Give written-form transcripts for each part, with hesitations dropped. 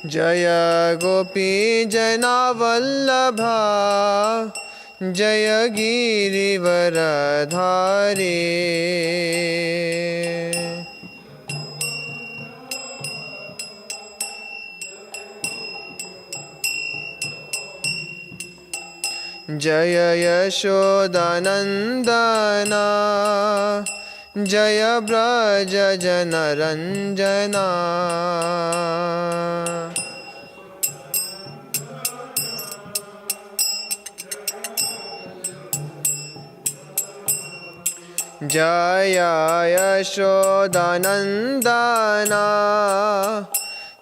जय गोपी जनावल्लभा जय गिरिवरधारी। जय यशोदानन्दना जय व्रज जनरञ्जना। जय यशोदानन्दना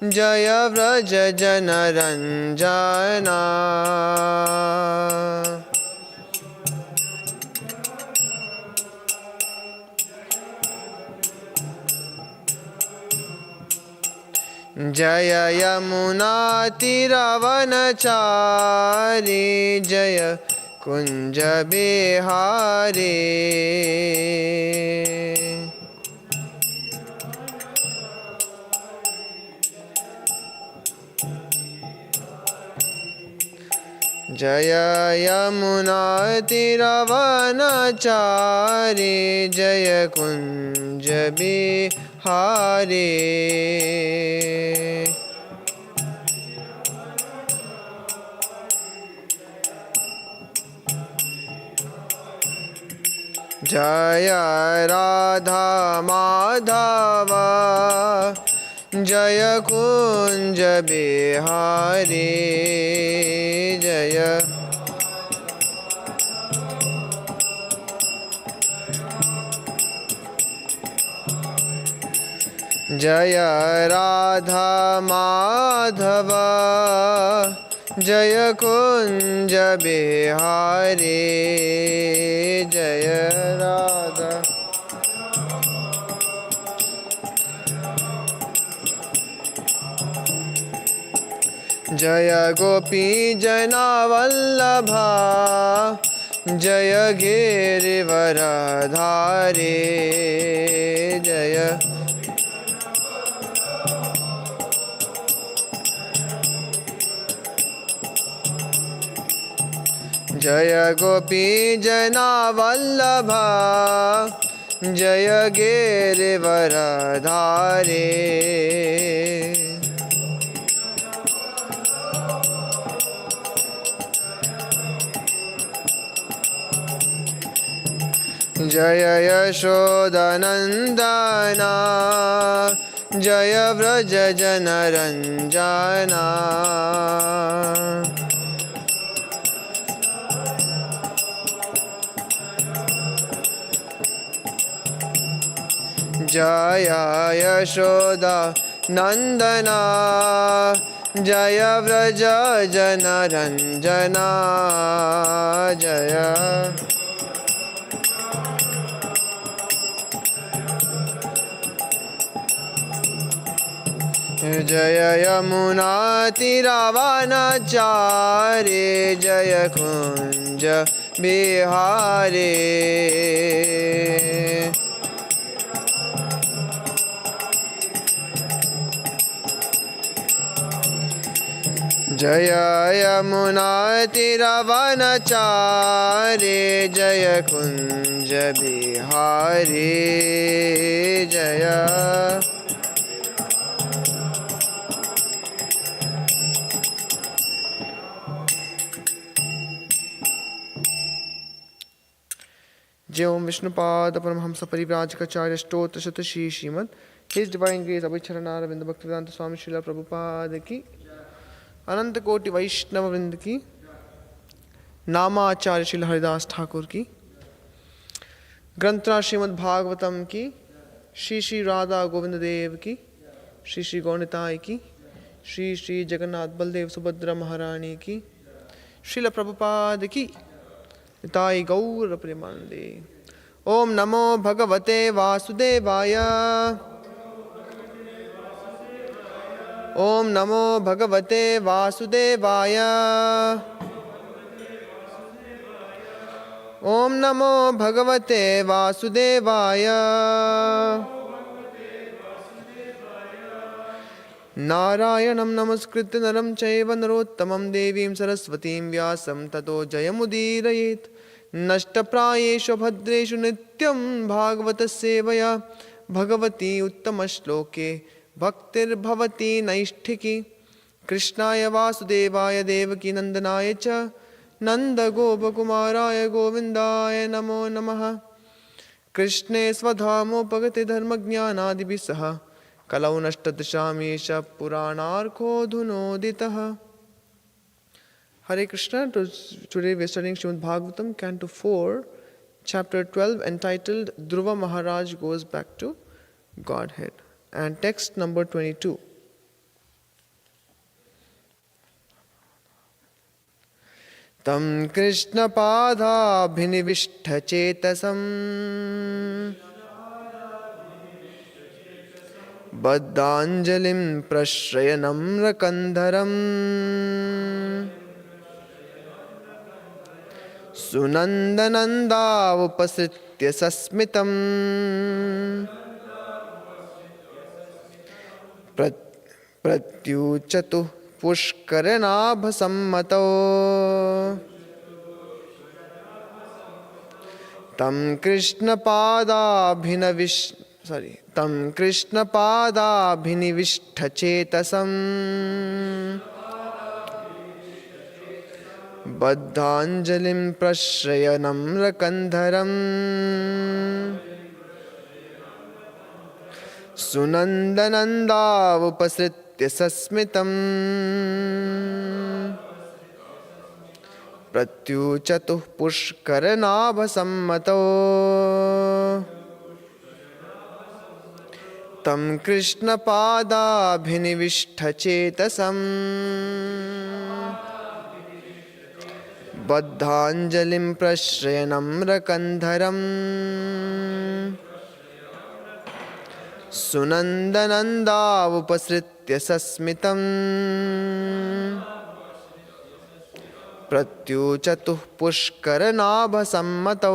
जय व्रज जनरञ्जना। जय यमुना तीरवनचारी जय कुंज बिहारी। जय यमुना तीरवनचारी जय कुंज बिहारी। जय राधा माधव जय कुंज बिहारी। जय जय राधा माधव जय कुंज बिहारी। जय राधा जय गोपी जनावल्लभा जय गिरिवरधारी। जय जय गोपी जनावल्लभा जय गिरिवरधारी। जय यशोदानन्दना जय व्रज जनरञ्जना। जय यशोदा नंदना जय व्रज जनरञ्जना। जय जय यमुना तीरवनचारी जय कुंज बिहारी। जय यमुना तीरवनचारी जय कुंज बिहारी। जय जय ओम विष्णुपाद परमहंस परिव्राजकाचार्य स्तोत्र शत Shri Srimad his divine grace Abhayacharanaravinda Bhaktivedanta Swami Srila Prabhupada की अनंत कोटि वैष्णव वृंद की नामाचार्य श्री हरिदास ठाकुर की ग्रंथराज श्रीमद् भागवतम की श्री श्री राधा गोविंद देव की श्री श्री गौणिताय की श्री श्री जगन्नाथ बलदेव सुभद्रा महारानी की श्रील प्रभुपाद की ताई गौर प्रेमानंदे। ओम नमो भगवते वासुदेवाय। ओम नमो भगवते वासुदेवाय। ओम नमो भगवते वासुदेवाय। नारायणं नमस्कृत्य नरं चैव नरोत्तमं देवीं सरस्वतीं व्यासं ततो जयमुदीरयेत्। नष्टप्रायेषु भद्रेषु नित्यं भागवतसेवया भगवती उत्तमश्लोके भक्तिर्भवति नैष्ठिकी। कृष्णाय वासुदेवाय देवकीनन्दनाय च नन्दगोपकुमाराय गोविन्दाय नमो नमः। कृष्णे स्वधामोपगते धर्मज्ञानादिभिः सह कलौ नष्टदशामीश पुराणार्कोऽधुनोदितः। Hare Krishna. Today we are studying Srimad Bhagavatam, Canto 4, Chapter 12, entitled Dhruva Maharaj Goes Back to Godhead. And text number 22. Tam Krishna Pada Bhinivishta Chetasam Baddhanjalim Prashrayanam Rakandharam Sunandananda Upasritya Sasmitam Pratyuchatu Pushkaranabhasammato Tam Krishna Pada Bhinivishta Chetasam Baddhanjalim Prashrayanam Rakandharam Sunandananda Upasritya Sasmitam Pratyuchatuh Pushkaranabhasammato Tam Krishna Pada Bhinivishta Chetasam Baddhanjalim Prashrayanam Rakandharam Sunandananda Upasritya Sasmitam Pratyuchatuh Pushkaranabhasammato.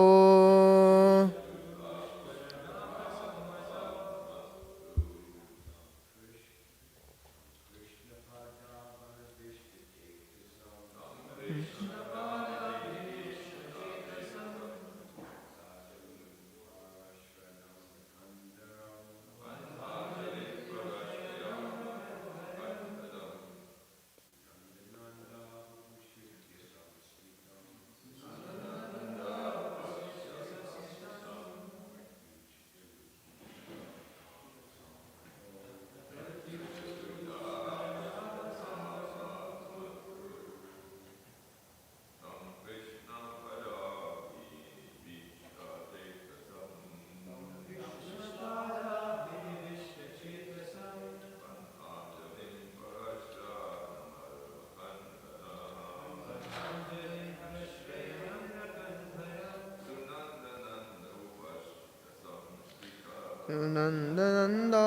Nandananda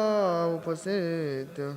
Upasritya.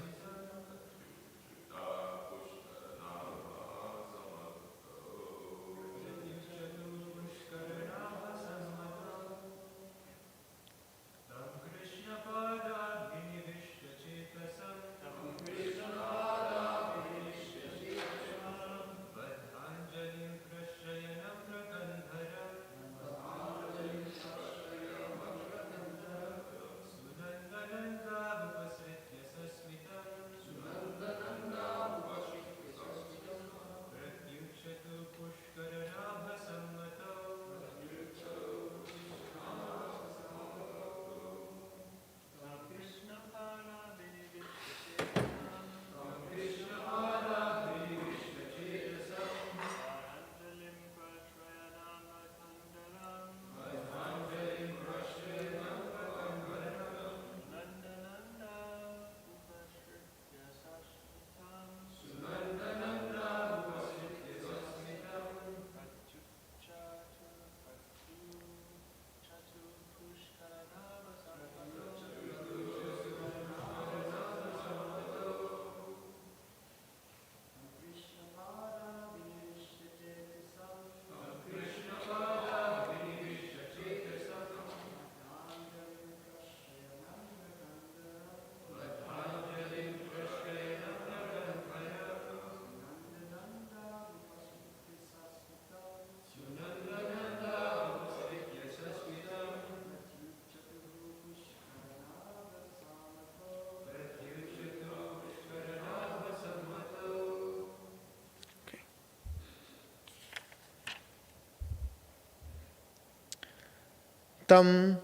Tam,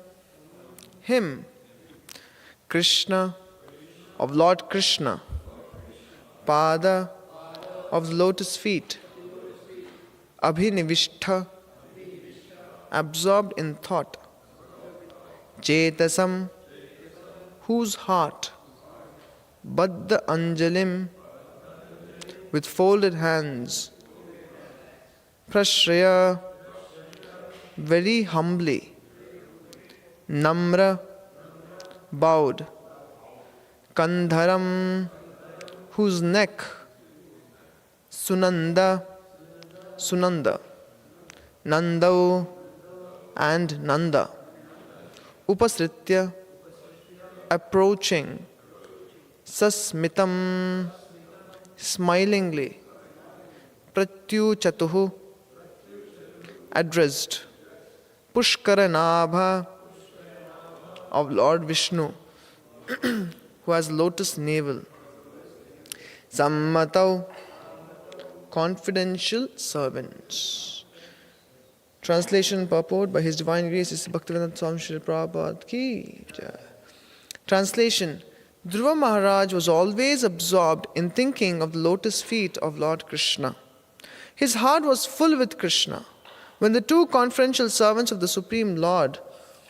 him, Krishna, of Lord Krishna, Pada, of the lotus feet, Abhinivishta, absorbed in thought, Chetasam, whose heart, Baddha Anjalim, with folded hands, Prashraya, very humbly, Namra, bowed, Kandharam, whose neck, Sunanda, Nandau, and Nanda, Upasritya, approaching, Sasmitam, smilingly, Pratyuchatuhu, addressed, Pushkaranabha, of Lord Vishnu, who has lotus navel, Sammatau, confidential servants. Translation purport by His Divine Grace is Bhaktivedanta Swami Srila Prabhupada ki jai. Translation: Dhruva Maharaj was always absorbed in thinking of the lotus feet of Lord Krishna. His heart was full with Krishna. When the two confidential servants of the Supreme Lord,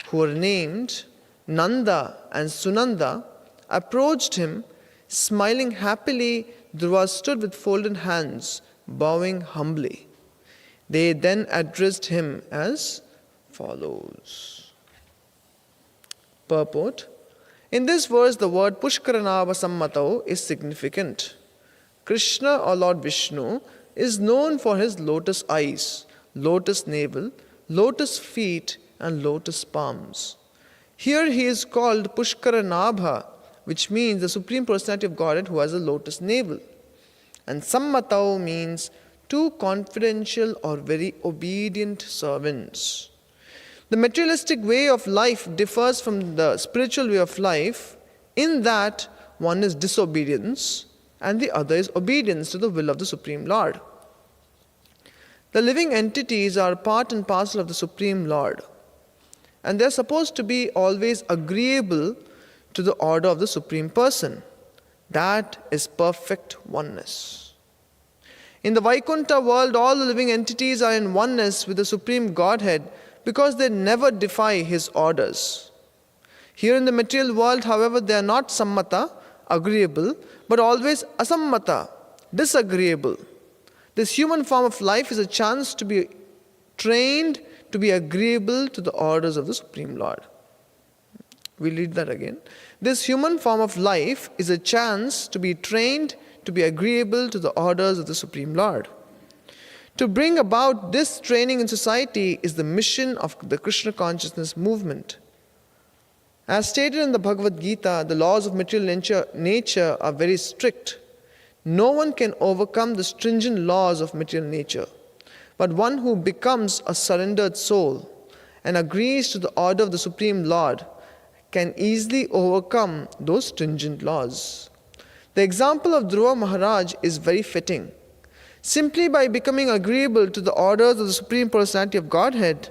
who were named Nanda and Sunanda, approached him, smiling happily, Dhruva stood with folded hands, bowing humbly. They then addressed him as follows. Purport: in this verse, the word Pushkaranava Sammatau is significant. Krishna or Lord Vishnu is known for his lotus eyes, lotus navel, lotus feet, and lotus palms. Here he is called Pushkaranabha, which means the Supreme Personality of Godhead who has a lotus navel. And Sammatau means two confidential or very obedient servants. The materialistic way of life differs from the spiritual way of life in that one is disobedience and the other is obedience to the will of the Supreme Lord. The living entities are part and parcel of the Supreme Lord, and they are supposed to be always agreeable to the order of the Supreme Person. That is perfect oneness. In the Vaikuntha world, all the living entities are in oneness with the Supreme Godhead because they never defy His orders. Here in the material world, however, they are not sammata, agreeable, but always asammata, disagreeable. This human form of life is a chance to be trained to be agreeable to the orders of the Supreme Lord. We'll read that again. This human form of life is a chance to be trained to be agreeable to the orders of the Supreme Lord. To bring about this training in society is the mission of the Krishna consciousness movement. As stated in the Bhagavad Gita, the laws of material nature are very strict. No one can overcome the stringent laws of material nature. But one who becomes a surrendered soul and agrees to the order of the Supreme Lord can easily overcome those stringent laws. The example of Dhruva Maharaj is very fitting. Simply by becoming agreeable to the orders of the Supreme Personality of Godhead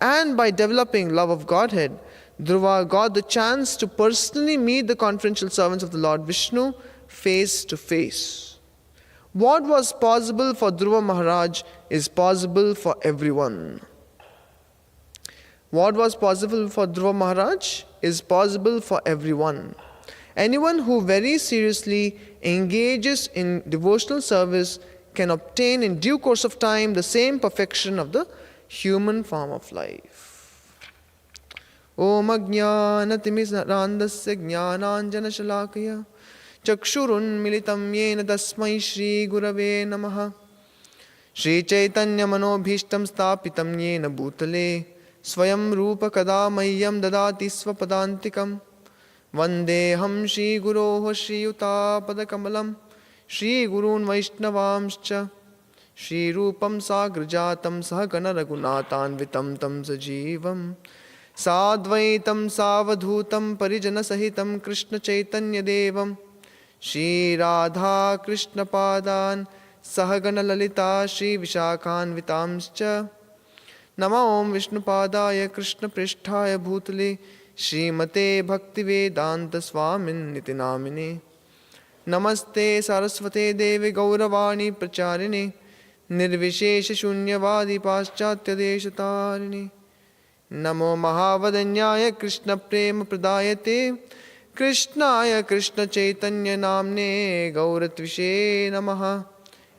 and by developing love of Godhead, Dhruva got the chance to personally meet the confidential servants of the Lord Vishnu face to face. What was possible for Dhruva Maharaj is possible for everyone. What was possible for Dhruva Maharaj is possible for everyone. Anyone who very seriously engages in devotional service can obtain in due course of time the same perfection of the human form of life. Om Ajnanatimirandasya Jnananjana Shalakaya Chakshurun Militam Yena Tasmai Shri Gurave Namaha Shri Chaitanya Manobhishtam Stapitam Yena Bhutale Swayam Rupa Kadamayyam Dadati Swapadantikam Vandeham Shri Guroho Shri Yuta Padakamalam Shri Gurun Vaishnavamscha Shri Rupam Sagrajatam Sahagana Raghunathanvitam Tam Sajivam Sadvaitam Savadhutam Parijana Sahitam Krishna Chaitanya Devam Shri Radha Krishna Padan Sahagana Lalita Shri Vishakhanvitamscha Nama Om Vishnupadaya Krishna Pristhaya Bhutale Srimate Bhaktivedanta Swamin Niti Namine Namaste Saraswate Devi Gauravani Pracharine Nirvishesha Shunyavadi Paschatya Deshatarine Namo Mahavadanyaya Krishna Prema Pradayate Krishnaya Krishna Chaitanya Namne Gauratvishe Namaha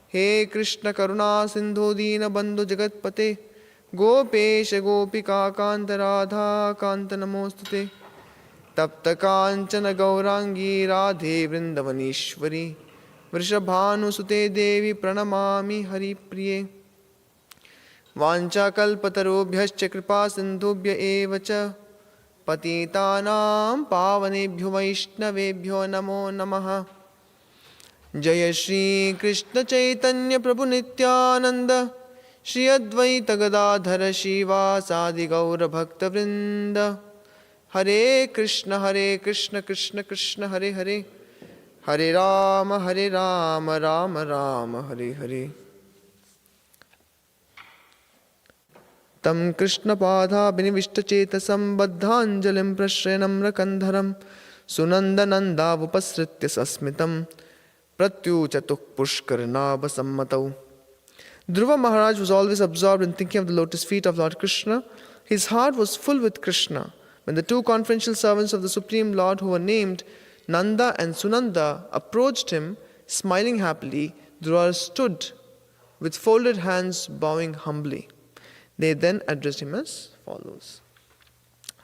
He Krishna Karuna Sindhu Dina Bandhu Jagatpate Gopesha Gopika Kanta Radha Kanta Namostute Tapta Kanchana Gaurangi Radhe Vrindavanishwari Vrishabhanu Sute Devi Pranamami Hari Priye Vancha Kalpatarubhyascha Kripa Sindhubhya Evacha Patitanam Pavanebhyo Vaishnavebhyo Namo Namaha Jaya Shri Krishna Chaitanya Prabhu Nityananda Shri Advaita Gadadhara Shiva Sadi Gaura Bhakta Vrinda Hare Krishna Krishna Krishna Hare Hare Hare Rama Rama Rama Hare Hare Tam Krishna Padha Binivishta Chetasam Baddhanjalim Prashrenam Rakandharam Sunandananda Vupasritya Sasmitam Pratyuchatuk Pushkarna Basammatau. Dhruva Maharaj was always absorbed in thinking of the lotus feet of Lord Krishna. His heart was full with Krishna. When the two confidential servants of the Supreme Lord who were named Nanda and Sunanda approached him, smiling happily, Dhruva stood with folded hands, bowing humbly. They then addressed him as follows.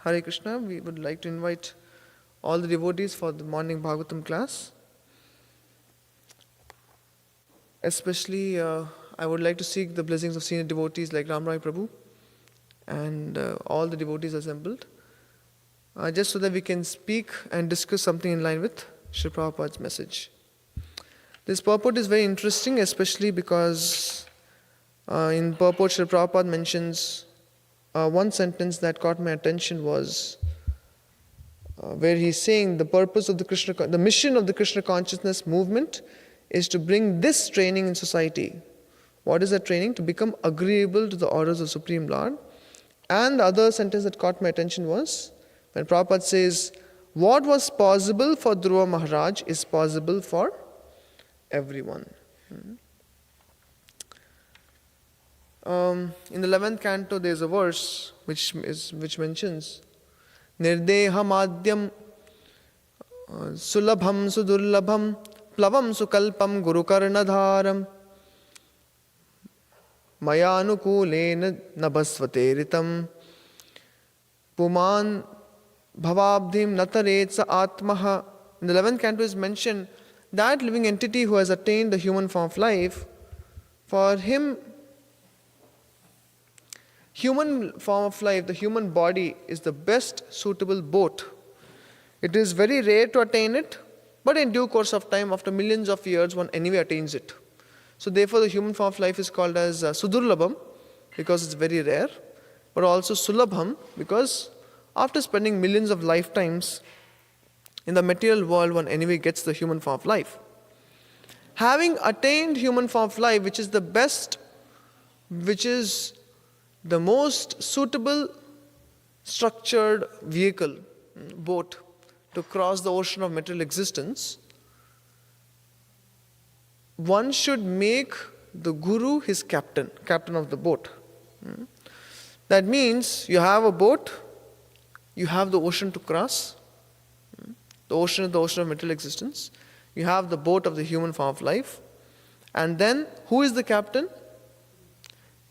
Hare Krishna, we would like to invite all the devotees for the morning Bhagavatam class. Especially, I would like to seek the blessings of senior devotees like Ram Rai Prabhu and all the devotees assembled, just so that we can speak and discuss something in line with Sri Prabhupada's message. This purport is very interesting, especially because in purport Sri Prabhupada mentions one sentence that caught my attention was where he's saying the mission of the Krishna consciousness movement is to bring this training in society. What is that training? To become agreeable to the orders of Supreme Lord. And the other sentence that caught my attention was when Prabhupada says, what was possible for Dhruva Maharaj is possible for everyone. In the 11th canto there is a verse which mentions Nirdeha Madhyam Sulabham Sudurlabham Plavam Sukalpam Guru Karnadharam Mayanukule Nabhasvateritam Puman Bhavabdhim Nataretsa Atmaha. In the 11th canto is mentioned that living entity who has attained the human form of life, for him, human form of life, the human body is the best suitable boat. It is very rare to attain it, but in due course of time, after millions of years, one anyway attains it. So therefore the human form of life is called as Sudurlabham because it's very rare, but also Sulabham because after spending millions of lifetimes in the material world, one anyway gets the human form of life. Having attained human form of life, which is the best, which is the most suitable structured vehicle, boat, to cross the ocean of material existence, one should make the guru his captain of the boat. That means you have a boat, you have the ocean to cross. The ocean is the ocean of material existence. You have the boat of the human form of life. And then, who is the captain?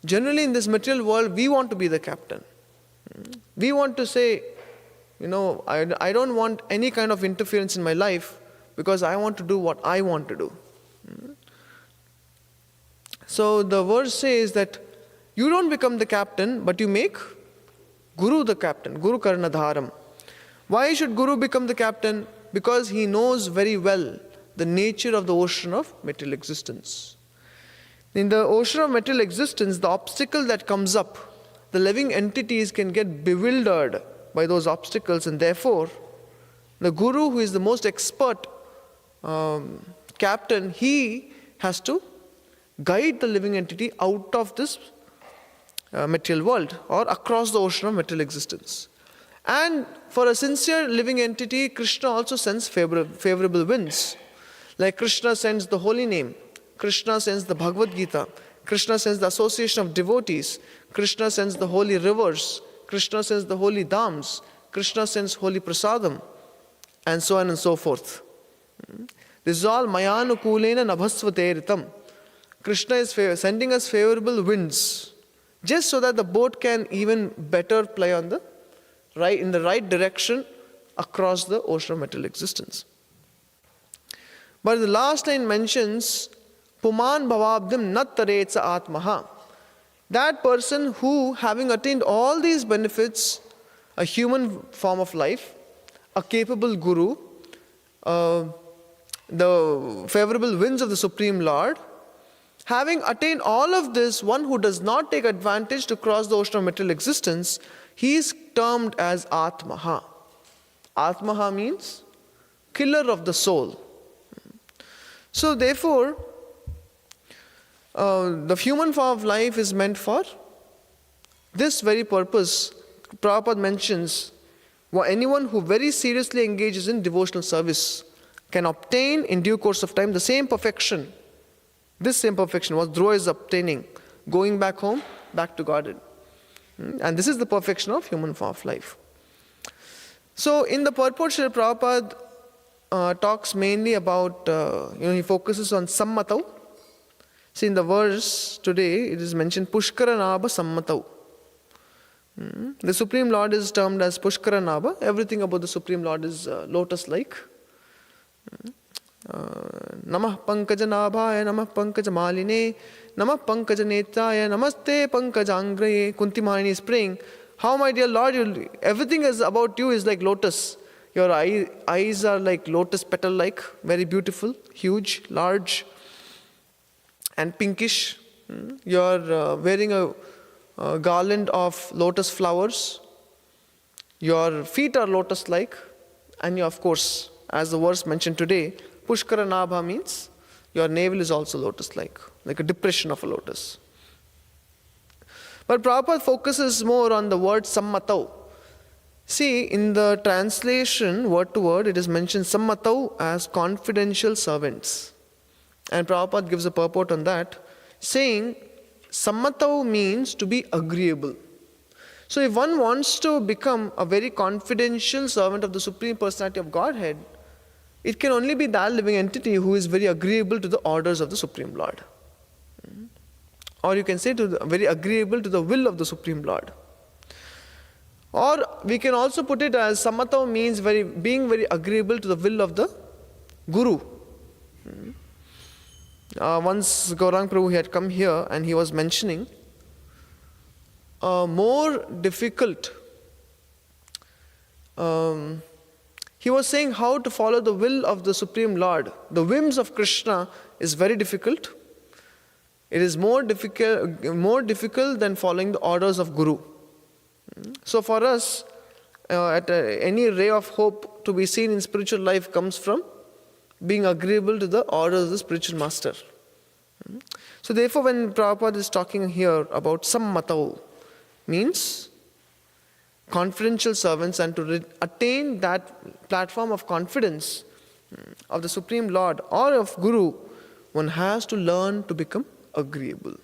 Generally in this material world, we want to be the captain. We want to say, I don't want any kind of interference in my life because I want to do what I want to do. So the verse says that you don't become the captain, but you make Guru the captain, Guru Karnadharam. Why should Guru become the captain? Because he knows very well the nature of the ocean of material existence. In the ocean of material existence, the obstacle that comes up, the living entities can get bewildered by those obstacles, and therefore the Guru, who is the most expert captain, he has to guide the living entity out of this material world or across the ocean of material existence. And for a sincere living entity, Krishna also sends favorable winds. Like Krishna sends the holy name, Krishna sends the Bhagavad Gita, Krishna sends the association of devotees, Krishna sends the holy rivers, Krishna sends the holy dhams, Krishna sends holy prasadam, and so on and so forth. This is all mayanukulena nabhasvateritam. Krishna is sending us favorable winds, just so that the boat can even better ply on the in the right direction across the ocean of material existence. But the last line mentions, Puman bhavabdim nattaretsa atmaha. That person who, having attained all these benefits, a human form of life, a capable guru, the favorable winds of the Supreme Lord, having attained all of this, one who does not take advantage to cross the ocean of material existence, he is termed as Atmaha. Atmaha means killer of the soul. So therefore, the human form of life is meant for this very purpose. Prabhupada mentions, anyone who very seriously engages in devotional service can obtain in due course of time the same perfection. This same perfection what Dhruva is obtaining, going back home, back to Godhead. And this is the perfection of human form of life. So in the purport, Srila Prabhupada talks mainly about, he focuses on sammatau. See, in the verse today, it is mentioned Pushkaranabha Sammatau. The Supreme Lord is termed as Pushkaranabha. Everything about the Supreme Lord is lotus-like. Namah Pankajanabhaya, Namah Pankajamaline, Namah Pankajanetraya, Namaste Pankajangraye. Kunti Mahani is praying, how my dear Lord, everything is about you is like lotus. Your eyes are like lotus petal-like, very beautiful, huge, large, and pinkish. You are wearing a garland of lotus flowers. Your feet are lotus-like, and you, of course, as the verse mentioned today, Pushkara Nabha means your navel is also lotus-like, like a depression of a lotus. But Prabhupada focuses more on the word sammatau. See, in the translation, word to word, it is mentioned sammatau as confidential servants. And Prabhupada gives a purport on that, saying sammatau means to be agreeable. So if one wants to become a very confidential servant of the Supreme Personality of Godhead, it can only be that living entity who is very agreeable to the orders of the Supreme Lord. Or you can say very agreeable to the will of the Supreme Lord. Or we can also put it as sammatau means being very agreeable to the will of the Guru. Once Gaurang Prabhu had come here and he was mentioning more difficult. He was saying how to follow the will of the Supreme Lord. The whims of Krishna is very difficult. It is more difficult than following the orders of Guru. So for us, any ray of hope to be seen in spiritual life comes from being agreeable to the orders of the spiritual master. So therefore, when Prabhupada is talking here about sammatau, means confidential servants, and to attain that platform of confidence of the Supreme Lord or of Guru, one has to learn to become agreeable.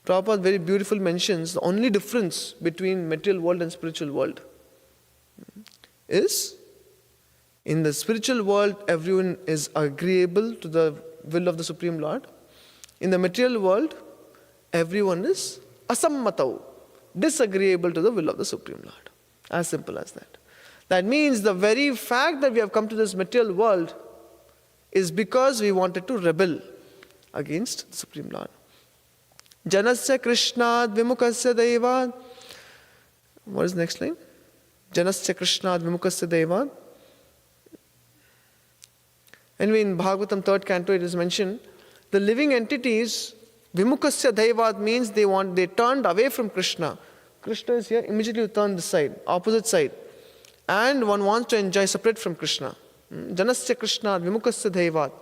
Prabhupada very beautiful mentions the only difference between material world and spiritual world is in the spiritual world everyone is agreeable to the will of the Supreme Lord. In the material world everyone is asammatau, disagreeable to the will of the Supreme Lord. As simple as that. That means the very fact that we have come to this material world is because we wanted to rebel against the Supreme Lord. Janasya Krishnad Vimukasya Devad. What is the next line? Janasya Krishnad Vimukasya Devad. Anyway, in Bhagavatam 3rd canto it is mentioned, the living entities, Vimukasya Devad means they turned away from Krishna. Krishna is here, immediately you turn this side, opposite side. And one wants to enjoy separate from Krishna. Janasya Krishnad Vimukasya Devad.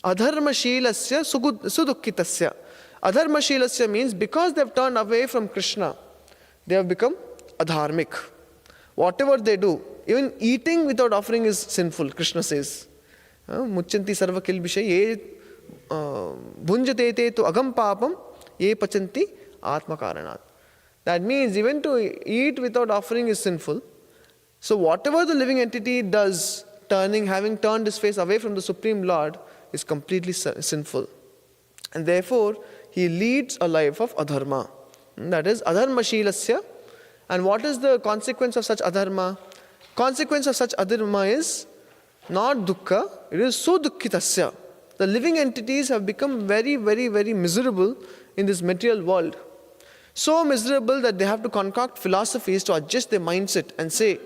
Adharma Shilasya Sudukkitasya. Adharmashilasya means because they have turned away from Krishna, they have become adharmic. Whatever they do, even eating without offering is sinful, Krishna says. Muchanti sarva kilbishay ye bhunjate te tu agam papam ye pachanti atma karanat. That means even to eat without offering is sinful. So whatever the living entity does, having turned his face away from the Supreme Lord, is completely sinful. And therefore, he leads a life of adharma. That is adharmashilasya. And what is the consequence of such adharma? Consequence of such adharma is not dukkha, it is sudukhitasya. The living entities have become very, very, very miserable in this material world. So miserable that they have to concoct philosophies to adjust their mindset and say,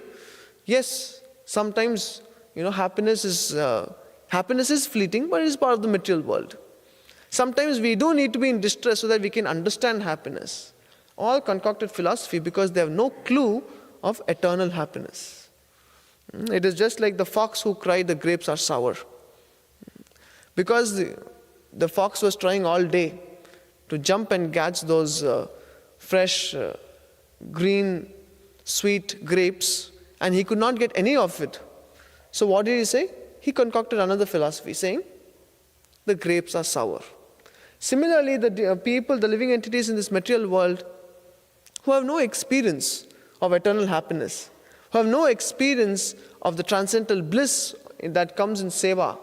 yes, sometimes happiness is fleeting, but it is part of the material world. Sometimes we do need to be in distress so that we can understand happiness. All concocted philosophy because they have no clue of eternal happiness. It is just like the fox who cried the grapes are sour. Because the fox was trying all day to jump and catch those fresh, green, sweet grapes, and he could not get any of it. So what did he say? He concocted another philosophy saying, the grapes are sour. Similarly, the people, the living entities in this material world, who have no experience of eternal happiness, who have no experience of the transcendental bliss that comes in seva,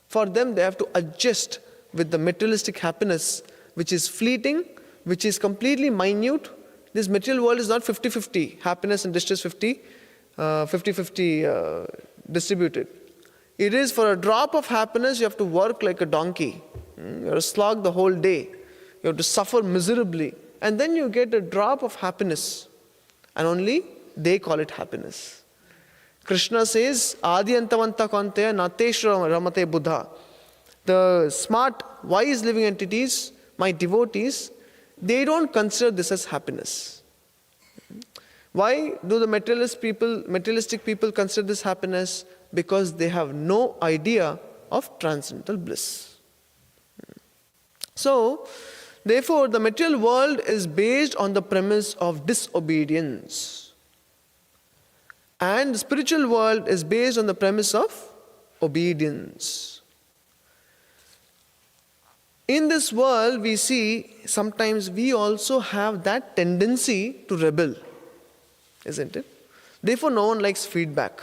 for them they have to adjust with the materialistic happiness, which is fleeting, which is completely minute. This material world is not 50-50, happiness and distress 50-50 distributed. It is for a drop of happiness, you have to work like a donkey. You have to slog the whole day. You have to suffer miserably. And then you get a drop of happiness. And only they call it happiness. Krishna says, Adi antavanta kanteya nateshra ramate buddha. The smart, wise living entities, my devotees, they don't consider this as happiness. Why do the materialistic people consider this happiness? Because they have no idea of transcendental bliss. So, therefore, the material world is based on the premise of disobedience. And the spiritual world is based on the premise of obedience. In this world, we see sometimes we also have that tendency to rebel, isn't it? Therefore, no one likes feedback.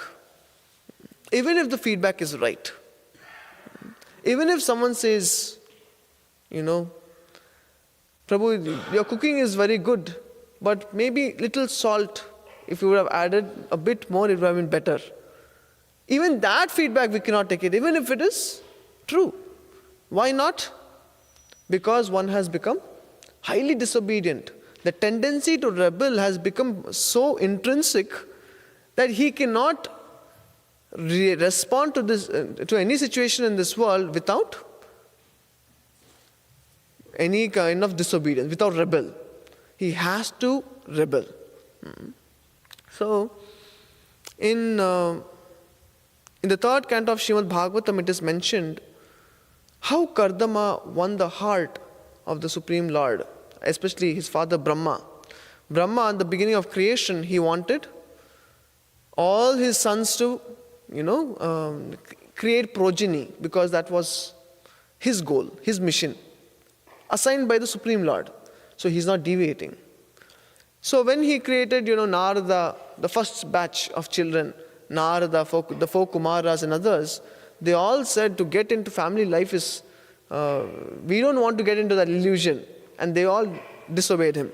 Even if the feedback is right. Even if someone says, Prabhu, your cooking is very good, but maybe little salt, if you would have added a bit more, it would have been better. Even that feedback we cannot take it, even if it is true. Why not? Because one has become highly disobedient. The tendency to rebel has become so intrinsic that he cannot respond to this, to any situation in this world without any kind of disobedience, without rebel. He has to rebel. So, in the third canto of Srimad Bhagavatam, it is mentioned how Kardama won the heart of the Supreme Lord, especially his father Brahma. Brahma, at the beginning of creation, he wanted all his sons to, create progeny, because that was his goal, his mission, assigned by the Supreme Lord. So he's not deviating. So when he created, Narada, the first batch of children, Narada, the four Kumaras and others, they all said to get into family life is, we don't want to get into that illusion. And they all disobeyed him.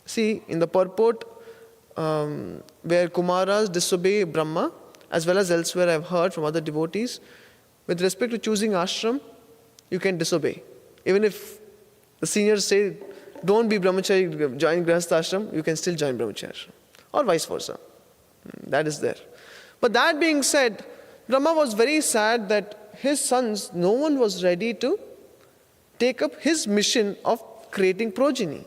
See, in the purport, where Kumaras disobey Brahma, as well as elsewhere I've heard from other devotees, with respect to choosing ashram, you can disobey. Even if the seniors say, don't be brahmachari, join grihastha ashram, you can still join brahmachari ashram. Or vice versa. That is there. But that being said, Brahma was very sad that his sons, no one was ready to take up his mission of creating progeny.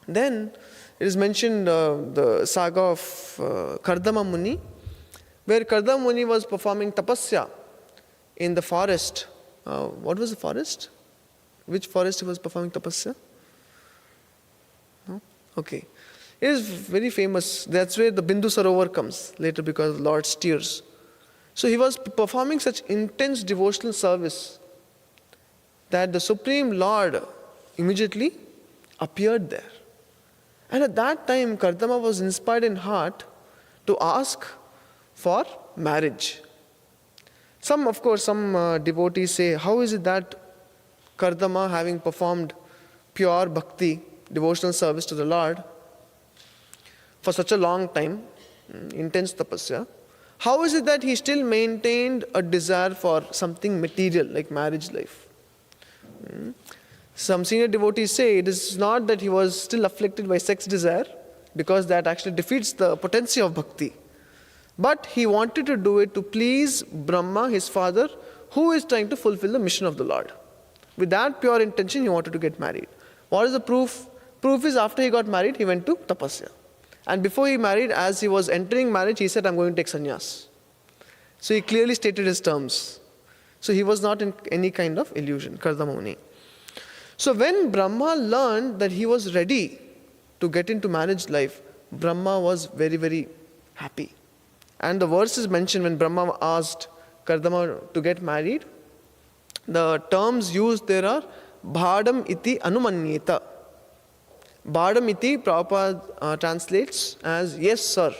Then it is mentioned the saga of Kardama Muni, where Kardama Muni was performing tapasya in the forest. What was the forest? Which forest he was performing tapasya? No? Okay. It is very famous. That's where the Bindu Sarovar comes later because of Lord's tears. So he was performing such intense devotional service that the Supreme Lord immediately appeared there. And at that time, Kardama was inspired in heart to ask for marriage. Some devotees say, how is it that Kardama, having performed pure bhakti, devotional service to the Lord for such a long time, intense tapasya, how is it that he still maintained a desire for something material like marriage life? Some senior devotees say it is not that he was still afflicted by sex desire, because that actually defeats the potency of bhakti. But he wanted to do it to please Brahma, his father, who is trying to fulfill the mission of the Lord. With that pure intention, he wanted to get married. What is the proof? Proof is after he got married, he went to tapasya. And before he married, as he was entering marriage, he said, I'm going to take sannyas. So he clearly stated his terms. So he was not in any kind of illusion, Kardama Muni. So when Brahma learned that he was ready to get into marriage life, Brahma was very, very happy. And the verse is mentioned when Brahma asked Kardama to get married. The terms used there are Bhadam iti anumanyeta. Bhadam iti, Prabhupada translates as yes sir.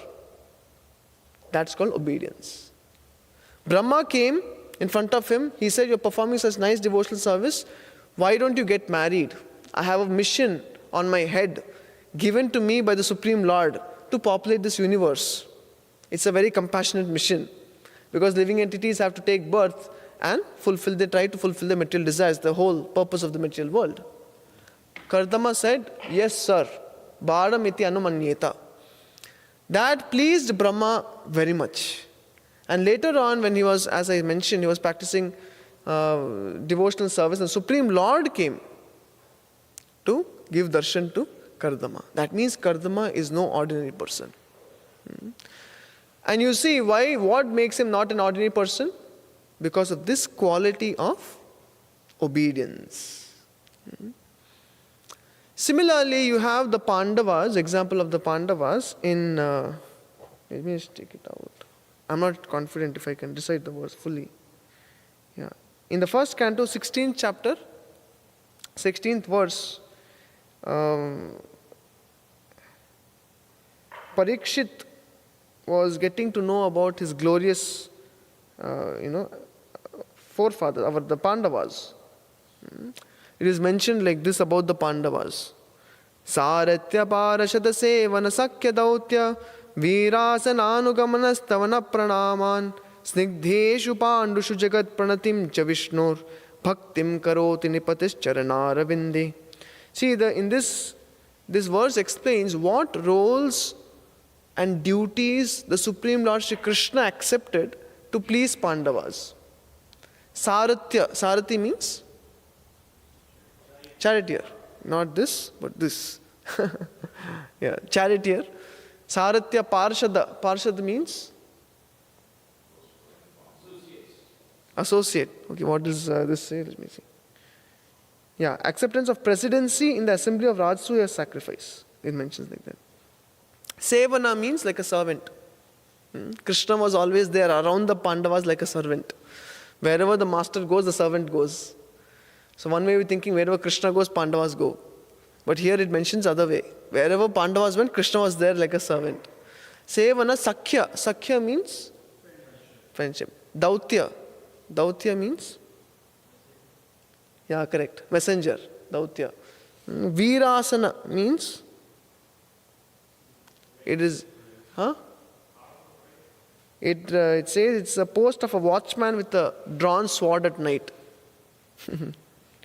That's called obedience. Brahma came in front of him. He said, you're performing such nice devotional service. Why don't you get married? I have a mission on my head given to me by the Supreme Lord to populate this universe. It's a very compassionate mission because living entities have to take birth and try to fulfill their material desires, the whole purpose of the material world. Kardama said, yes sir, Bhadam iti anumanyeta. That pleased Brahma very much. And later on when he was, as I mentioned, he was practicing devotional service, and Supreme Lord came to give darshan to Kardama. That means Kardama is no ordinary person. And you see what makes him not an ordinary person? Because of this quality of obedience. Similarly, you have the Pandavas, example of the Pandavas in, let me just take it out. I'm not confident if I can recite the verse fully. Yeah. In the first canto, 16th chapter, 16th verse, Parikshit was getting to know about his glorious, forefathers, the Pandavas. It is mentioned like this about the Pandavas. Saratya parashada sevana sakya dautya virasananugamana stavana pranaman snigdheshu pandushu jagat pranatim cha vishnur bhaktim karoti nipatis charanaravindi. See, in this verse explains what roles and duties the Supreme Lord Shri Krishna accepted to please Pandavas. Sarati means charioteer. Not this, but this. Yeah, charioteer. Saratya Parshada. Parshada means? Associate. Okay, what does this say? Let me see. Yeah, acceptance of presidency in the assembly of Rajasuya sacrifice. It mentions like that. Sevana means like a servant. Krishna was always there around the Pandavas like a servant. Wherever the master goes, the servant goes. So one way we're thinking wherever Krishna goes, Pandavas go. But here it mentions other way. Wherever Pandavas went, Krishna was there like a servant. Sevana Sakhya. Sakhya means friendship. Dautya. Dautya means? Yeah, correct. Messenger. Dautya. Virasana means? It is, It says it's a post of a watchman with a drawn sword at night.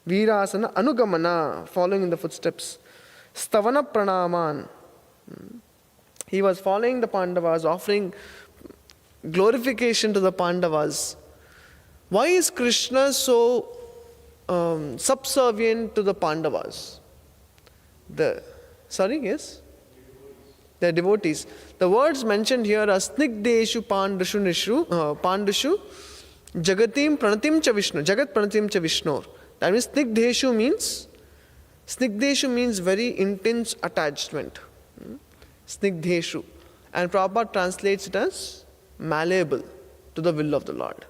Virasana anugamana, following in the footsteps. Stavana pranaman. He was following the Pandavas, offering glorification to the Pandavas. Why is Krishna so subservient to the Pandavas? Yes? They are devotees. The words mentioned here are snigdeshu pandushu jagatim pranatim cha Vishnu. Jagat pranatim cha Vishnu. That means Snigdeshu means very intense attachment. Snigdeshu. And Prabhupada translates it as malleable to the will of the Lord.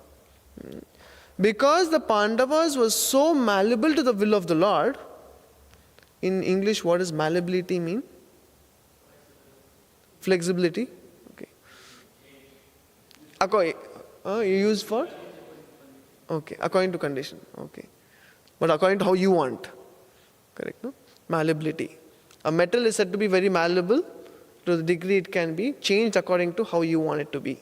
Because the Pandavas were so malleable to the will of the Lord, in English what does malleability mean? Flexibility? Okay. You use for? Okay, according to condition. Okay. But according to how you want. Correct, no? Malleability. A metal is said to be very malleable to the degree it can be changed according to how you want it to be.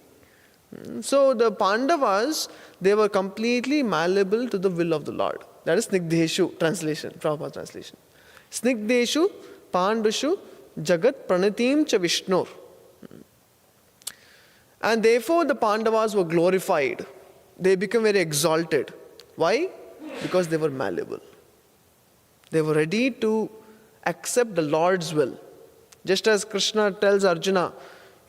So the Pandavas, they were completely malleable to the will of the Lord. That is Snigdeshu translation, Prabhupada translation. Snigdeshu, Pandushu, Jagat Pranitim cha Vishnur. And therefore the Pandavas were glorified. They became very exalted. Why? Because they were malleable. They were ready to accept the Lord's will. Just as Krishna tells Arjuna,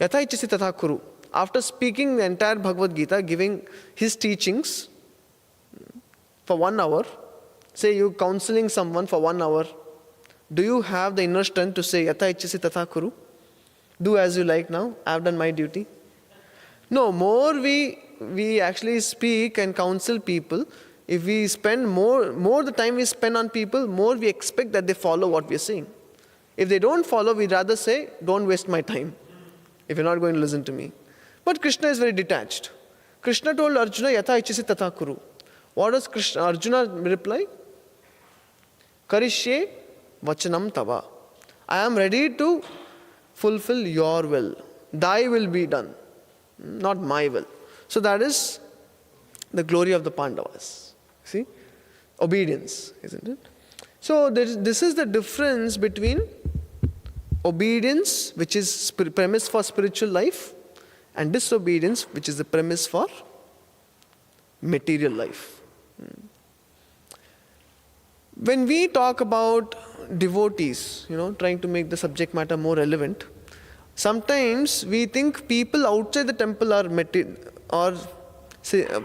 Yatha ichasi tatha kuru. After speaking the entire Bhagavad Gita, giving his teachings for 1 hour, say you counseling someone for 1 hour, do you have the inner strength to say, Yatha ichasi tatha kuru? Do as you like now, I have done my duty. No, more we actually speak and counsel people, if we spend more the time we spend on people, more we expect that they follow what we are saying. If they don't follow, we'd rather say, don't waste my time, if you're not going to listen to me. But Krishna is very detached. Krishna told Arjuna, Yatha ichasi tatha kuru. What does Arjuna reply? Karishye vachanam tava. I am ready to fulfill your will. Thy will be done, not my will. So that is the glory of the Pandavas. See? Obedience, isn't it? So this is the difference between obedience, which is premise for spiritual life, and disobedience, which is the premise for material life. When we talk about devotees, trying to make the subject matter more relevant, sometimes we think people outside the temple are or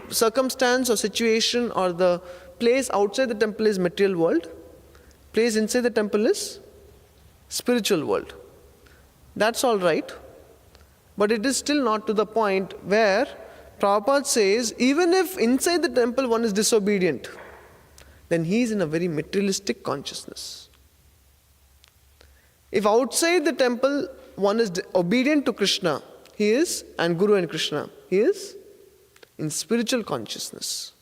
circumstance or situation or the place outside the temple is material world. Place inside the temple is spiritual world. That's all right. But it is still not to the point where Prabhupada says, even if inside the temple one is disobedient, then he is in a very materialistic consciousness. If outside the temple one is obedient to Krishna, he is, and Guru and Krishna, he is in spiritual consciousness.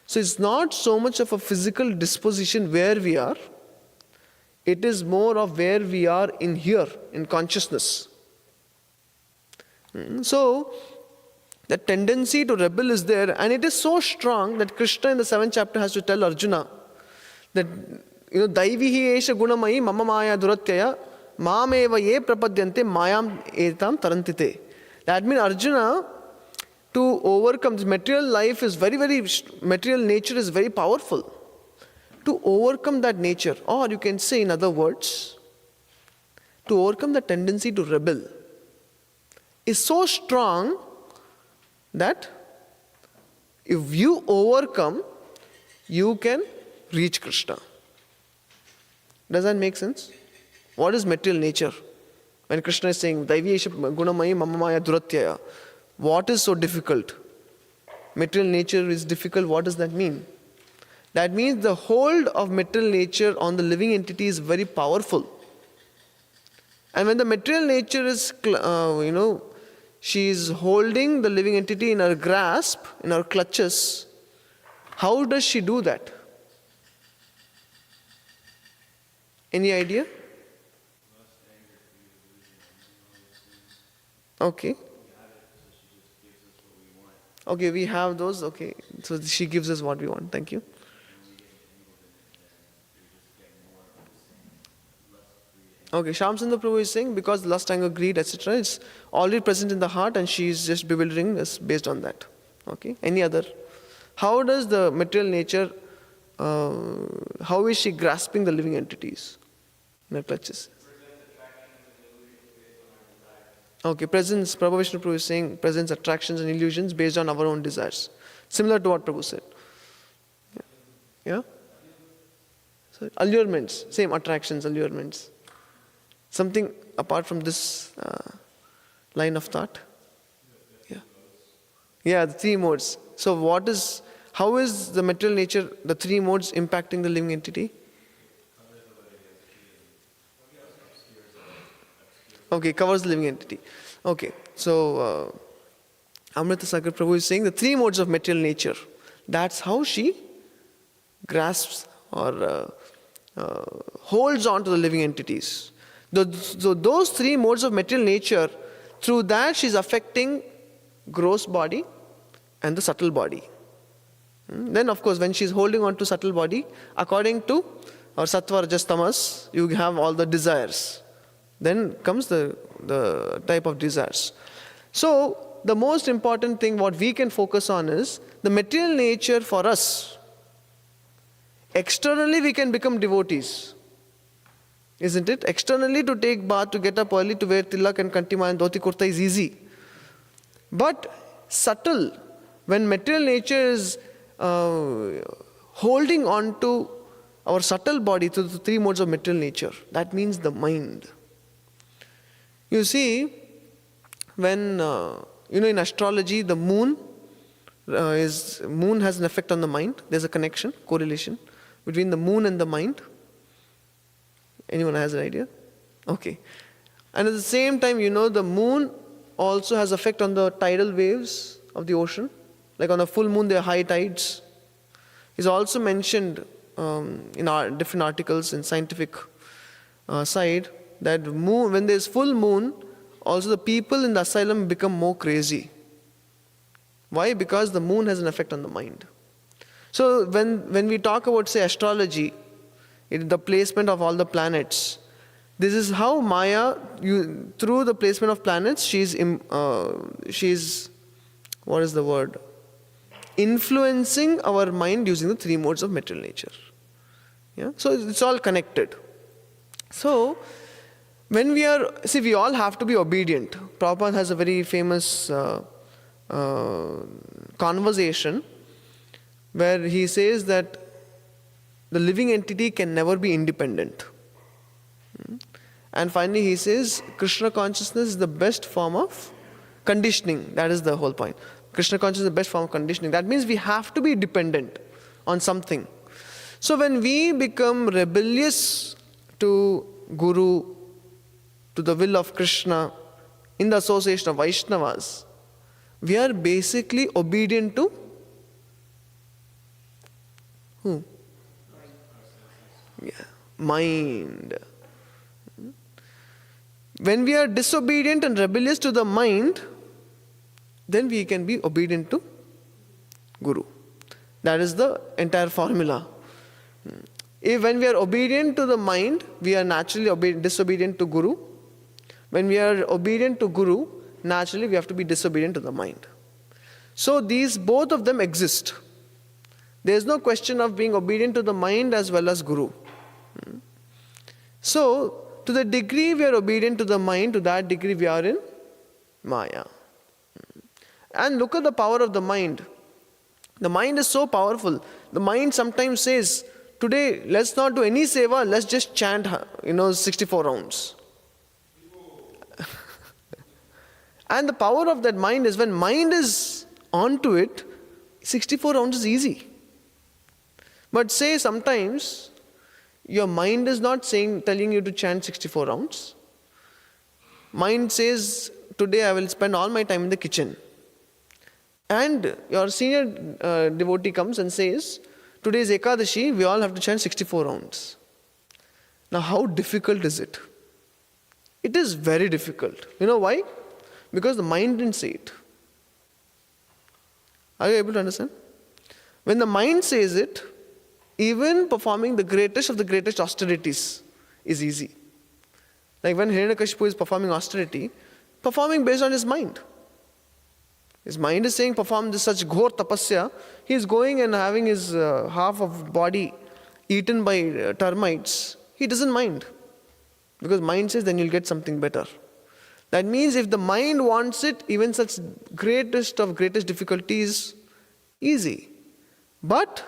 So it's not so much of a physical disposition where we are, it is more of where we are in here, in consciousness. So, the tendency to rebel is there, and it is so strong that Krishna in the 7th chapter has to tell Arjuna that, Daivihi esha gunamayi mama maya duratyaya mameva ye prapadyante mayam etam tarantite. That means Arjuna, to overcome this material life is material nature is very powerful. To overcome that nature, or you can say in other words, to overcome the tendency to rebel, is so strong that if you overcome, you can reach Krishna. Does that make sense? What is material nature? When Krishna is saying, Daiviyesha gunamayi mamamaya duratyaya, what is so difficult? Material nature is difficult, what does that mean? That means the hold of material nature on the living entity is very powerful. And when the material nature is, she is holding the living entity in her grasp, in her clutches, how does she do that? Any idea? Okay. Okay, we have those. Okay, so she gives us what we want. Thank you. Okay, Shamsundar Prabhu is saying because lust, anger, greed, etc. is already present in the heart and she is just bewildering us based on that. Okay, any other? How does the material nature, how is she grasping the living entities in her clutches? Okay, presence, Prabhu Vishnu Prabhu is saying presence, attractions and illusions based on our own desires. Similar to what Prabhu said. Yeah? So allurements, same attractions, allurements. Something apart from this line of thought? Yeah. Yeah, the three modes. So how is the material nature, the three modes impacting the living entity? Okay, covers the living entity. Okay, so Amrita Sagar Prabhu is saying the three modes of material nature. That's how she grasps or holds on to the living entities. So those three modes of material nature, through that she's affecting gross body and the subtle body. Then of course when she's holding on to subtle body, according to our sattva, rajas, tamas, you have all the desires. Then comes the type of desires. So the most important thing what we can focus on is the material nature for us. Externally we can become devotees. Isn't it? Externally to take bath, to get up early, to wear tilak and kantima and dhoti kurta is easy. But subtle, when material nature is holding on to our subtle body through the three modes of material nature, that means the mind. You see, when, in astrology, the moon has an effect on the mind. There's a connection, correlation between the moon and the mind. Anyone has an idea? Okay. And at the same time, the moon also has effect on the tidal waves of the ocean. Like on a full moon, there are high tides. It's also mentioned in our different articles in scientific side that when there's full moon, also the people in the asylum become more crazy. Why? Because the moon has an effect on the mind. So when we talk about, say, astrology, the placement of all the planets, this is how Maya, through the placement of planets, she's what is the word? Influencing our mind using the three modes of material nature. Yeah? So it's all connected. So when we all have to be obedient. Prabhupada has a very famous conversation where he says that the living entity can never be independent. And finally he says Krishna consciousness is the best form of conditioning. That is the whole point. Krishna consciousness is the best form of conditioning. That means we have to be dependent on something. So when we become rebellious to Guru, to the will of Krishna, in the association of Vaishnavas, we are basically obedient to who? Yeah, mind. When we are disobedient and rebellious to the mind, then we can be obedient to Guru. That is the entire formula. When we are obedient to the mind, we are naturally disobedient to Guru. When we are obedient to Guru, naturally we have to be disobedient to the mind. So both of them exist. There is no question of being obedient to the mind as well as Guru. So, to the degree we are obedient to the mind, to that degree we are in Maya. And look at the power of the mind. The mind is so powerful. The mind sometimes says, today let's not do any seva, let's just chant 64 rounds. And the power of that mind is when mind is onto it, 64 rounds is easy. But say sometimes your mind is not telling you to chant 64 rounds. Mind says, today I will spend all my time in the kitchen. And your senior devotee comes and says, today is Ekadashi, we all have to chant 64 rounds. Now how difficult is it? It is very difficult. You know why? Because the mind didn't say it. Are you able to understand? When the mind says it, even performing the greatest of the greatest austerities is easy. Like when Hiranyakashipu is performing austerity, performing based on his mind. His mind is saying perform this such ghor tapasya, he is going and having his half of body eaten by termites. He doesn't mind. Because mind says then you'll get something better. That means if the mind wants it, even such greatest of greatest difficulties, easy. But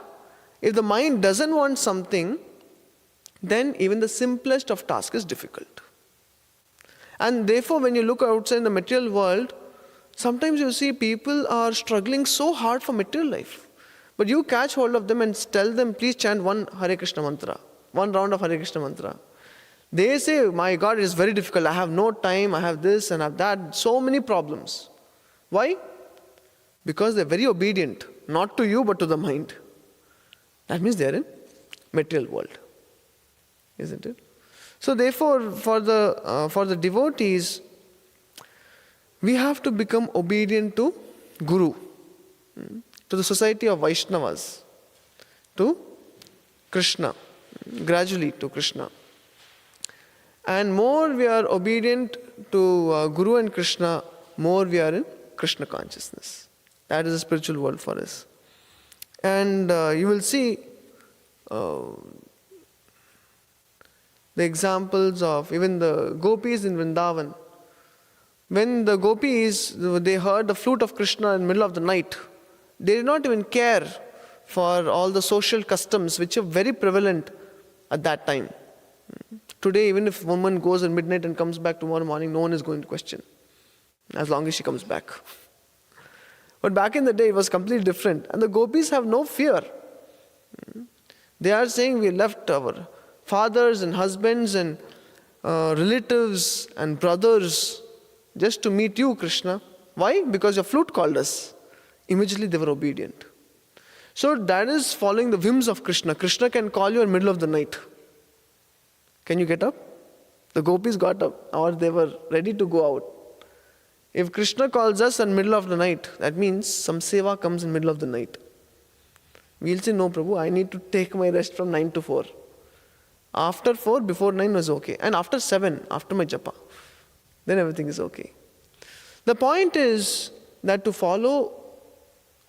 if the mind doesn't want something, then even the simplest of tasks is difficult. And therefore, when you look outside the material world, sometimes you see people are struggling so hard for material life. But you catch hold of them and tell them, please chant one Hare Krishna mantra, one round of Hare Krishna mantra. They say, my God, it is very difficult. I have no time, I have this and I have that. So many problems. Why? Because they are very obedient, not to you but to the mind. That means they are in material world. Isn't it? So therefore, for the devotees, we have to become obedient to Guru, to the society of Vaishnavas, to Krishna, gradually to Krishna. And more we are obedient to Guru and Krishna, more we are in Krishna consciousness. That is a spiritual world for us. And you will see the examples of even the gopis in Vrindavan. When the gopis, they heard the flute of Krishna in the middle of the night, they did not even care for all the social customs which are very prevalent at that time. Today, even if a woman goes at midnight and comes back tomorrow morning, no one is going to question, as long as she comes back. But back in the day, it was completely different. And the gopis have no fear. They are saying, we left our fathers and husbands and relatives and brothers just to meet you, Krishna. Why? Because your flute called us. Immediately they were obedient. So that is following the whims of Krishna. Krishna can call you in the middle of the night. Can you get up? The gopis got up, or they were ready to go out. If Krishna calls us in the middle of the night, that means some seva comes in the middle of the night. We'll say, no Prabhu, I need to take my rest from 9 to 4. After 4, before 9 was okay. And after 7, after my japa, then everything is okay. The point is that to follow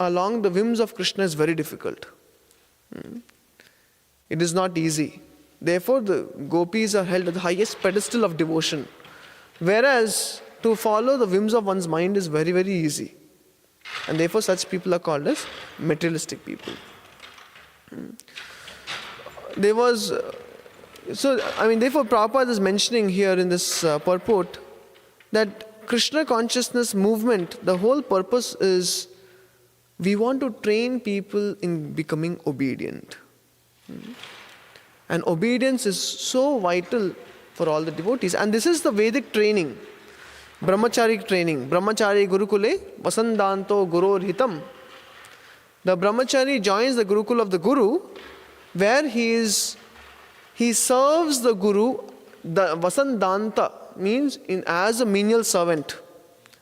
along the whims of Krishna is very difficult. It is not easy. Therefore, the gopis are held at the highest pedestal of devotion. Whereas, to follow the whims of one's mind is very, very easy. And therefore, such people are called as materialistic people. Therefore, Prabhupada is mentioning here in this purport that Krishna consciousness movement, the whole purpose is we want to train people in becoming obedient. And obedience is so vital for all the devotees. And this is the Vedic training, Brahmachari training. Brahmachari Gurukule Vasandanto Guror Hitam. The Brahmachari joins the Gurukul of the Guru, where he serves the Guru. The Vasandanta means as a menial servant.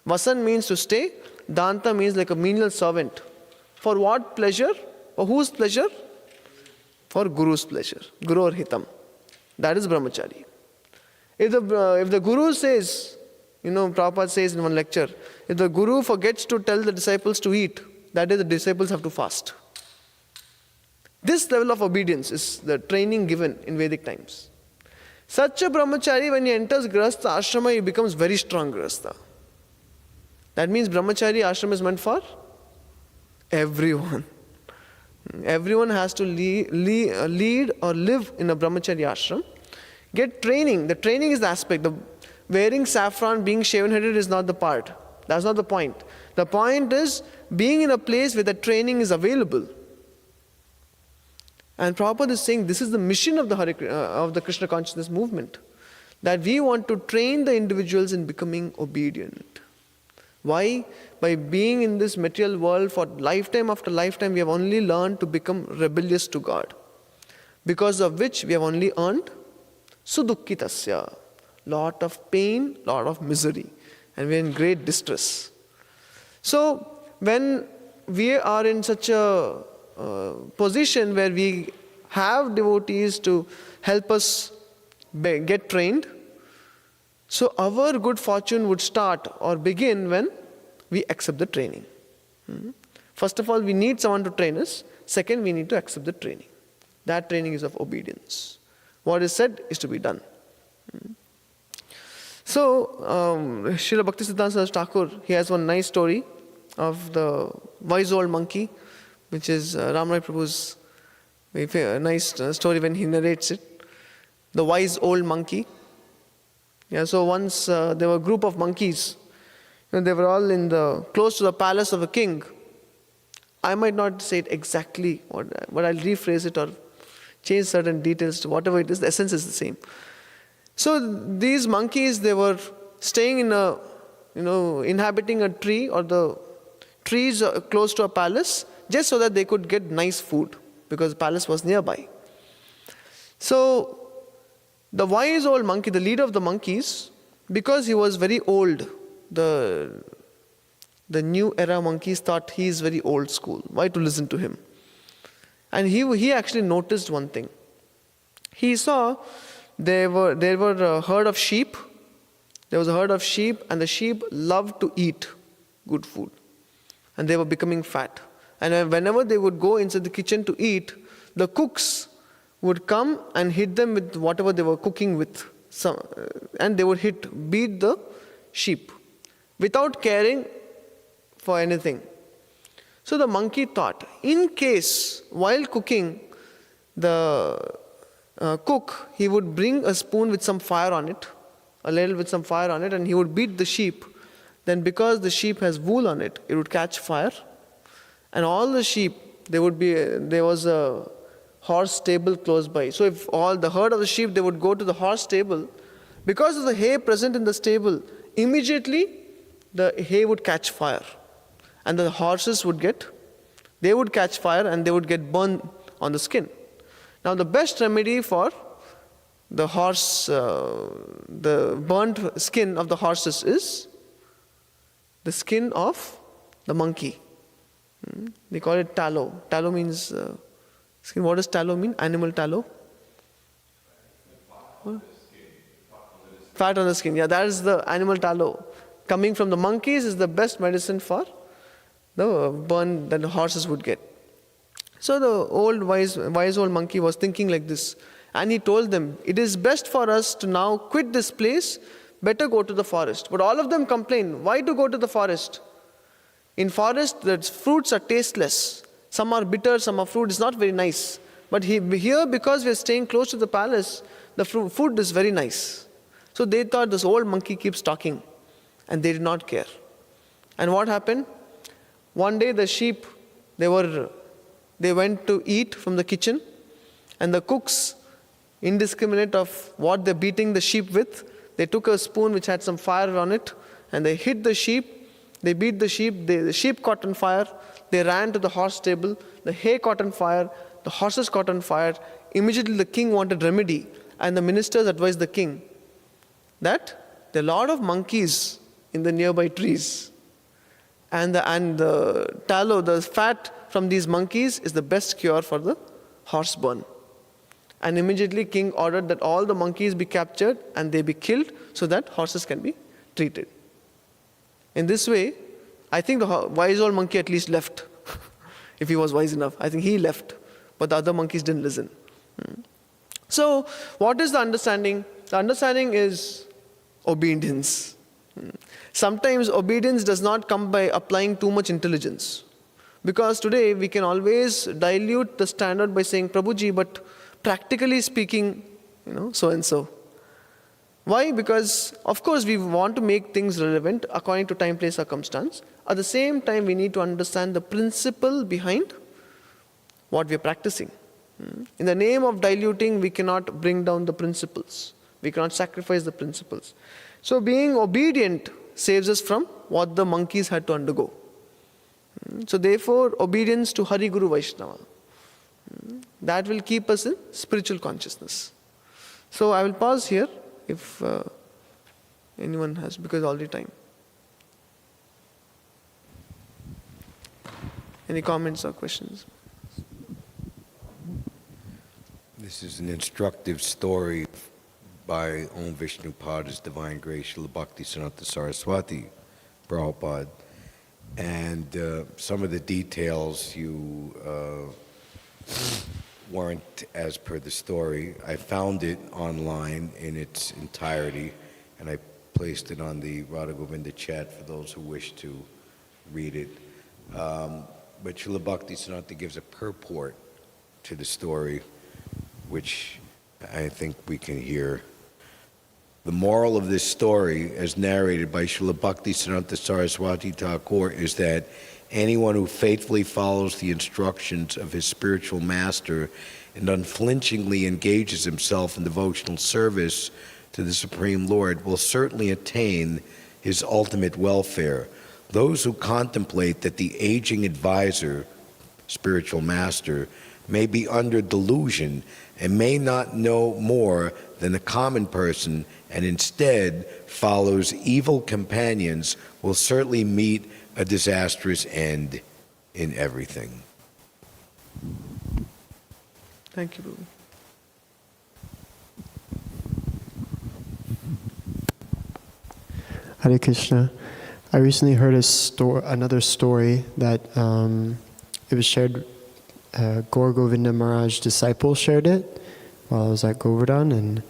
Vasan means to stay. Danta means like a menial servant. For what pleasure? For whose pleasure? For Guru's pleasure. Guru or Hitam. That is Brahmachari. If the Guru says, Prabhupada says in one lecture, if the Guru forgets to tell the disciples to eat, that is, the disciples have to fast. This level of obedience is the training given in Vedic times. Such a Brahmachari, when he enters Grihastha Ashrama, he becomes very strong Grihastha. That means Brahmachari Ashrama is meant for everyone. Everyone has to lead or live in a Brahmachari ashram. Get training. The training is the aspect. The wearing saffron, being shaven-headed is not the part. That's not the point. The point is being in a place where the training is available. And Prabhupada is saying this is the mission of the Krishna consciousness movement. That we want to train the individuals in becoming obedient. Why? By being in this material world for lifetime after lifetime, we have only learned to become rebellious to God. Because of which we have only earned sudukkitasya, lot of pain, lot of misery, and we are in great distress. So, when we are in such a position where we have devotees to help us get trained, so our good fortune would start or begin when we accept the training. First of all, we need someone to train us. Second, we need to accept the training. That training is of obedience. What is said is to be done. So, Srila Bhaktisiddhanta Saraswati Thakur, he has one nice story of the wise old monkey, which is Ram Rai Prabhu's nice story when he narrates it. the wise old monkey. Yeah, so once there were a group of monkeys. They were all close to the palace of a king. I might not say it exactly, but I'll rephrase it or change certain details to whatever it is. The essence is the same. So these monkeys, they were staying inhabiting a tree or the trees close to a palace, just so that they could get nice food, because the palace was nearby. So the wise old monkey, the leader of the monkeys, because he was very old, the new era monkeys thought he is very old school. Why to listen to him? And he actually noticed one thing. He saw there were a herd of sheep. There was a herd of sheep, and the sheep loved to eat good food, and they were becoming fat. And whenever they would go inside the kitchen to eat, the cooks would come and hit them with whatever they were cooking with, and they would beat the sheep without caring for anything. So the monkey thought, in case while cooking, the cook, he would bring a spoon with some fire on it, a ladle with some fire on it, and he would beat the sheep. Then because the sheep has wool on it, it would catch fire. And all the sheep, there was a horse stable close by. So if all the herd of the sheep, they would go to the horse stable, because of the hay present in the stable, immediately the hay would catch fire. And the horses would catch fire, and they would get burned on the skin. Now the best remedy for the burnt skin of the horses is the skin of the monkey. They call it tallow. Tallow means skin. What does tallow mean? Animal tallow? Fat on the skin. Yeah, that is the animal tallow. Coming from the monkeys is the best medicine for the burn that the horses would get. So the old wise old monkey was thinking like this, and he told them, it is best for us to now quit this place, better go to the forest. But all of them complained, why to go to the forest? In forest, the fruits are tasteless. Some are bitter, some are fruit. It's not very nice. But here, because we are staying close to the palace, the food is very nice. So they thought this old monkey keeps talking, and they did not care. And what happened? One day the sheep, they went to eat from the kitchen, and the cooks, indiscriminate of what they're beating the sheep with, they took a spoon which had some fire on it, and they hit the sheep. They beat the sheep, the sheep caught on fire, they ran to the horse stable, the hay caught on fire, the horses caught on fire. Immediately the king wanted remedy, and the ministers advised the king that there are a lot of monkeys in the nearby trees, and the tallow, the fat from these monkeys is the best cure for the horse burn. And immediately king ordered that all the monkeys be captured and they be killed so that horses can be treated. In this way, I think the wise old monkey at least left. If he was wise enough, I think he left. But the other monkeys didn't listen. So, what is the understanding? The understanding is obedience. Sometimes obedience does not come by applying too much intelligence. Because today we can always dilute the standard by saying, Prabhuji, but practically speaking, so and so. Why? Because, of course, we want to make things relevant according to time, place, circumstance. At the same time, we need to understand the principle behind what we are practicing. In the name of diluting, we cannot bring down the principles. We cannot sacrifice the principles. So being obedient saves us from what the monkeys had to undergo. So therefore, obedience to Hari Guru Vaishnava. That will keep us in spiritual consciousness. So I will pause here. If anyone has, because already time. Any comments or questions? This is an instructive story by Om Vishnupada's Divine Grace, Srila Bhaktisiddhanta Saraswati Prabhupada. And some of the details weren't as per the story. I found it online in its entirety, and I placed it on the Radha Govinda chat for those who wish to read it. But Srila Bhaktisiddhanta gives a purport to the story, which I think we can hear the moral of this story, as narrated by Srila Bhaktisiddhanta Saraswati Thakur, is that anyone who faithfully follows the instructions of his spiritual master and unflinchingly engages himself in devotional service to the Supreme Lord will certainly attain his ultimate welfare. Those who contemplate that the aging advisor, spiritual master, may be under delusion and may not know more than a common person and instead follows evil companions will certainly meet a disastrous end in everything. Thank you, Prabhu. Hare Krishna. I recently heard another story that it was shared. Gaur Govinda Maharaj disciple shared it while I was at Govardhan,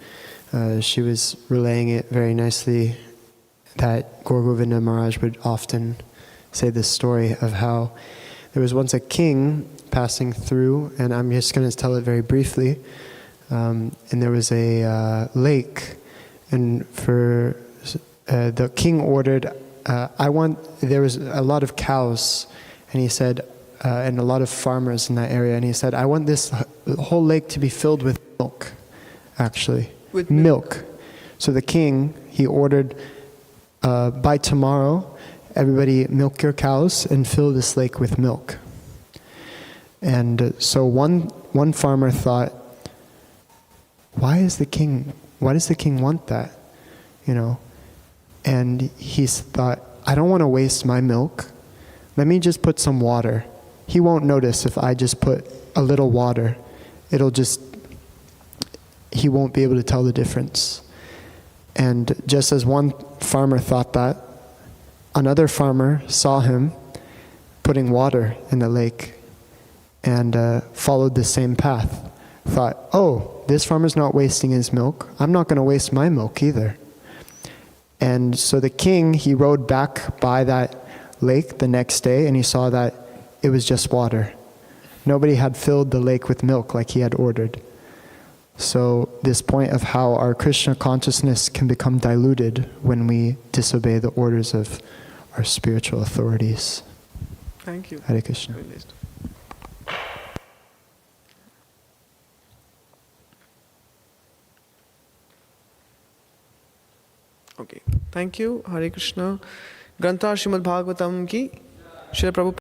and she was relaying it very nicely. That Gaur Govinda Maharaj would often say this story of how there was once a king passing through, and I'm just going to tell it very briefly. And there was a lake, and for the king ordered, there was a lot of cows, and he said, and a lot of farmers in that area, and he said, I want this whole lake to be filled with milk, actually. With milk. So the king, he ordered, by tomorrow, everybody milk your cows and fill this lake with milk. And so one farmer thought, why does the king want that? You know? And he thought, I don't want to waste my milk. Let me just put some water. He won't notice if I just put a little water. He won't be able to tell the difference. And just as one farmer thought that, another farmer saw him putting water in the lake and followed the same path. Thought, oh, this farmer's not wasting his milk. I'm not going to waste my milk either. And so the king, he rode back by that lake the next day, and he saw that it was just water. Nobody had filled the lake with milk like he had ordered. So this point of how our Krishna consciousness can become diluted when we disobey the orders of our spiritual authorities. Thank you. Hare Krishna. Very nice. Okay. Thank you. Hare Krishna. Grantha Srimad Bhagavatam ki Srila Prabhupada